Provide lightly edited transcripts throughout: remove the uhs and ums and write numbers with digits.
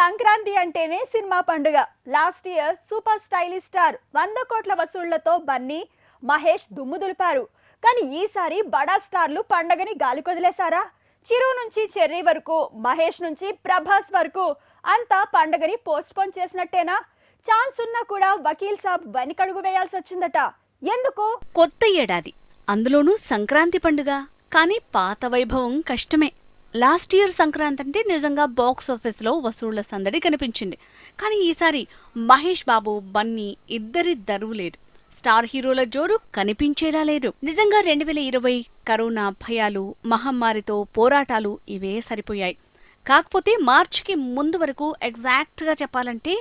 సంక్రాంతి అంటేనే సినిమా పండుగ. Last year super stylish star 100 కోట్ల వసూళ్లతో బన్నీ, మహేష్ దుమ్ము దులిపారు. కానీ ఈసారి బడా స్టార్లు పండగని గాలి కొదిలేశారా? చిరు నుంచి చెర్రీ వరకు, మహేష్ నుంచి ప్రభాస్ వరకు అంతా పండగని పోస్ట్ పోన్ చేసినట్టేనా? ఛాన్స్ ఉన్నా కూడా వకీల్ సాబ్ వెనకడుగు వేయాల్సి వచ్చిందట. ఎందుకు? కొత్త ఏడాది, అందులోనూ సంక్రాంతి పండుగ. కానీ పాత వైభవం కష్టమే. లాస్ట్ ఇయర్ సంక్రాంతి అంటే నిజంగా బాక్స్ ఆఫీస్లో వసూళ్ల సందడి కనిపించింది. కానీ ఈసారి మహేష్ బాబు, బన్నీ ఇద్దరి దరువు లేదు. స్టార్ హీరోల జోరు కనిపించేలా లేదు. నిజంగా 2020 కరోనా భయాలు, మహమ్మారితో పోరాటాలు ఇవే సరిపోయాయి. కాకపోతే మార్చికి ముందు వరకు ఎగ్జాక్ట్గా చెప్పాలంటే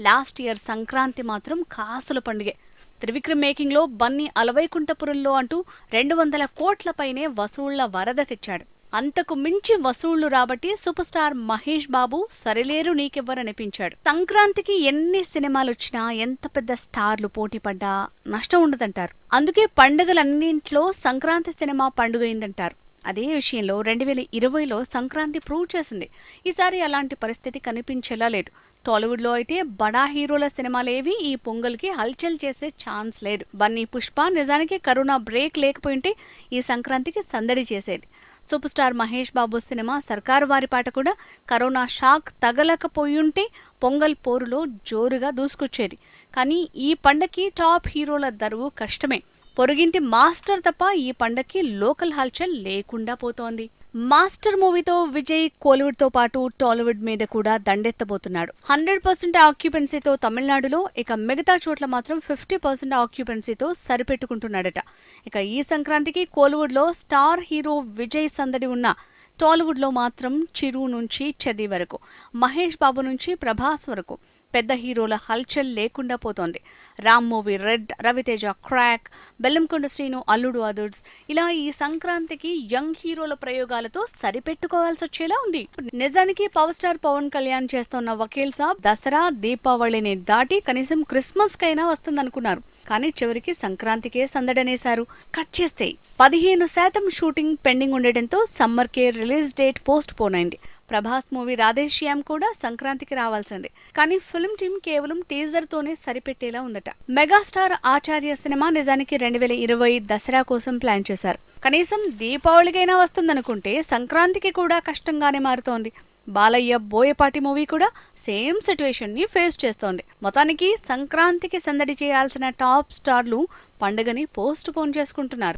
లాస్ట్ ఇయర్ సంక్రాంతి మాత్రం కాసుల పండుగే. త్రివిక్రమ్ మేకింగ్లో బన్నీ అలవైకుంఠపురంలో అంటూ 200 కోట్ల పైనే వసూళ్ల వరద తెచ్చాడు. అంతకు మించి వసూళ్లు రాబట్టి సూపర్ స్టార్ మహేష్ బాబు సరిలేరు నీకెవ్వరనిపించాడు. సంక్రాంతికి ఎన్ని సినిమాలొచ్చినా, ఎంత పెద్ద స్టార్లు పోటీ పడ్డా నష్టం ఉండదంటారు. అందుకే పండుగలన్నింట్లో సంక్రాంతి సినిమా పండుగైందంటారు. అదే విషయంలో 2020లో సంక్రాంతి ప్రూవ్ చేసింది. ఈసారి అలాంటి పరిస్థితి కనిపించేలా లేదు. టాలీవుడ్లో అయితే బడా హీరోల సినిమాలేవి ఈ పొంగల్కి హల్చల్ చేసే ఛాన్స్ లేదు. బన్నీ, పుష్ప నిజానికి కరోనా బ్రేక్ లేకపోయింటే ఈ సంక్రాంతికి సందడి చేసేది. Super star Mahesh Babu cinema సర్కారు వారి పాట కూడా కరోనా షాక్ తగలకపోయుంటే పొంగల్ పోరులో జోరుగా దూసుకొచ్చేది. కానీ ఈ పండగకి టాప్ హీరోల దరువు కష్టమే. పొరుగింటి మాస్టర్ తప్ప ఈ పండగకి లోకల్ హల్చల్ లేకుండా పోతోంది. మాస్టర్ మూవీతో విజయ్ కోలీవుడ్తో పాటు టాలీవుడ్ మీద కూడా దండెత్తబోతున్నాడు. 100% ఆక్యుపెన్సీతో తమిళనాడులో, ఇక మిగతా చోట్ల మాత్రం 50% ఆక్యుపెన్సీతో సరిపెట్టుకుంటున్నాడట. ఇక ఈ సంక్రాంతికి కోలీవుడ్లో స్టార్ హీరో విజయ్ సందడి ఉన్న టాలీవుడ్లో మాత్రం చిరు నుంచి చెర్రీ వరకు, మహేష్ బాబు నుంచి ప్రభాస్ వరకు పెద్ద హీరోల హల్చల్ లేకుండా పోతోంది. Ram movie Red, Ravi Teja Crack, Bellamkonda Srinu Alludu Adhurs, ఇలా ఈ సంక్రాంతికి యంగ్ హీరోల ప్రయోగాలతో సరిపెట్టుకోవాల్సి వచ్చేలా ఉంది. నిజానికి పవర్ స్టార్ పవన్ కళ్యాణ్ చేస్తున్న వకీల్ సాబ్ దసరా, దీపావళిని దాటి కనీసం క్రిస్మస్ కైనా వస్తుందనుకున్నారు. కానీ చివరికి సంక్రాంతికే సందడనేశారు. కట్ చేస్తే 15% షూటింగ్ పెండింగ్ ఉండటంతో సమ్మర్కే రిలీజ్ డేట్ పోస్ట్ పోన్ అయింది. ప్రభాస్ మూవీ రాధేశ్యామ్ కూడా సంక్రాంతికి రావాల్సిందే. కానీ ఫిల్మ్ టీమ్ కేవలం టీజర్ తోనే సరిపెట్టేలా ఉందట. మెగాస్టార్ ఆచార్య సినిమా నిజానికి 2020 దసరా కోసం ప్లాన్ చేశారు. కనీసం దీపావళికైనా వస్తుందనుకుంటే సంక్రాంతికి కూడా కష్టంగానే మారుతోంది. బాలయ్య బోయపాటి మూవీ కూడా సేమ్ సిచ్యువేషన్ ని ఫేస్ చేస్తోంది. మొత్తానికి సంక్రాంతికి సందడి చేయాల్సిన టాప్ స్టార్లు పండుగని పోస్ట్ పోన్ చేసుకుంటున్నారు.